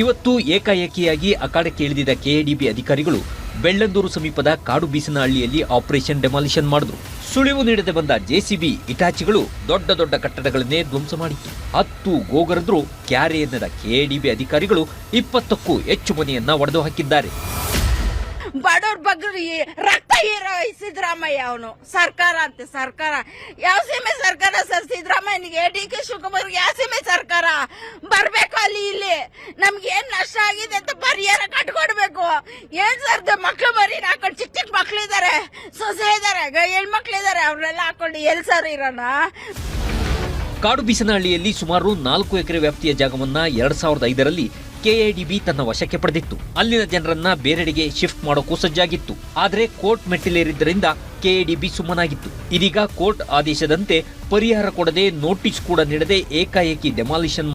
ಇವತ್ತು ಏಕಾಏಕಿಯಾಗಿ ಅಖಾಡಕ್ಕೆ ಇಳಿದಿದ್ದ ಕೆಎಡಿಬಿ ಅಧಿಕಾರಿಗಳು ಬೆಳ್ಳಂದೂರು ಸಮೀಪದ ಕಾಡುಬೀಸನಹಳ್ಳಿಯಲ್ಲಿ ಆಪರೇಷನ್ ಡೆಮಾಲಿಷನ್ ಮಾಡಿದ್ರು. ಸುಳಿವು ನೀಡದೆ ಬಂದ ಜೆಸಿಬಿ ಇಟಾಚಿಗಳು ದೊಡ್ಡ ದೊಡ್ಡ ಕಟ್ಟಡಗಳನ್ನೇ ಧ್ವಂಸ ಮಾಡಿತ್ತು. 10 ಗೋಗರದ್ರು ಕ್ಯಾರೆ ಎನ್ನದ ಕೆಎಡಿಬಿ ಅಧಿಕಾರಿಗಳು 20ಕ್ಕೂ ಹೆಚ್ಚು ಮನೆಯನ್ನ ಒಡೆದು ಹಾಕಿದ್ದಾರೆ. ಬಡವ್ರ ಬಗ್ಗೆ ರಕ್ತ ಹೀರೋ ಸಿದ್ದರಾಮಯ್ಯ ಅವನು ಸರ್ಕಾರ ಅಂತೆ ಸರ್ಕಾರ ಯಾವ ಸೀಮೆ ಸರ್ಕಾರ ಸರ್ ಸಿದ್ದರಾಮಯ್ಯನಿಗೆ ಡಿ.ಕೆ. ಶಿವಕುಮಾರ್ಗೆ ಯಾವ ಸೀಮೆ ಸರ್ಕಾರ ಬರ್ಬೇಕು ಅಲ್ಲಿ ಇಲ್ಲಿ ನಮ್ಗೆ ಏನ್ ನಷ್ಟ ಆಗಿದೆ ಅಂತ ಪರಿಹಾರ ಕಟ್ಕೊಡ್ಬೇಕು. ಏನ್ ಸರ್ ಮಕ್ಳು ಬರೀ ಹಾಕೊಂಡು ಚಿಕ್ಕ ಚಿಕ್ಕ ಮಕ್ಳಿದ್ದಾರೆ, ಸೊಸೆ ಇದಾರೆ, ಹೆಣ್ಮಕ್ಳಿದ್ದಾರೆ, ಅವ್ರನ್ನೆಲ್ಲ ಹಾಕೊಂಡು ಎಲ್ ಸರ್ ಇರೋಣ. ಕಾಡುಬೀಸನಹಳ್ಳಿಯಲ್ಲಿ ಸುಮಾರು 4 ಎಕರೆ ವ್ಯಾಪ್ತಿಯ ಜಾಗವನ್ನ 2005ರಲ್ಲಿ ಕೆಎಡಿಬಿ ತನ್ನ ವಶಕ್ಕೆ ಪಡೆದಿತ್ತು. ಅಲ್ಲಿನ ಜನರನ್ನ ಬೇರೆಡೆಗೆ ಶಿಫ್ಟ್ ಮಾಡೋಕ್ಕೂ ಸಜ್ಜಾಗಿತ್ತು. ಆದರೆ ಕೋರ್ಟ್ ಮೆಟ್ಟಿಲೇರಿದ್ದರಿಂದ ಕೆಎಡಿಬಿ ಸುಮ್ಮನಾಗಿತ್ತು. ಇದೀಗ ಕೋರ್ಟ್ ಆದೇಶದಂತೆ ಪರಿಹಾರ ಕೊಡದೆ ನೋಟಿಸ್ ಕೂಡ ನೀಡದೆ ಏಕಾಏಕಿ ಡೆಮಾಲಿಷನ್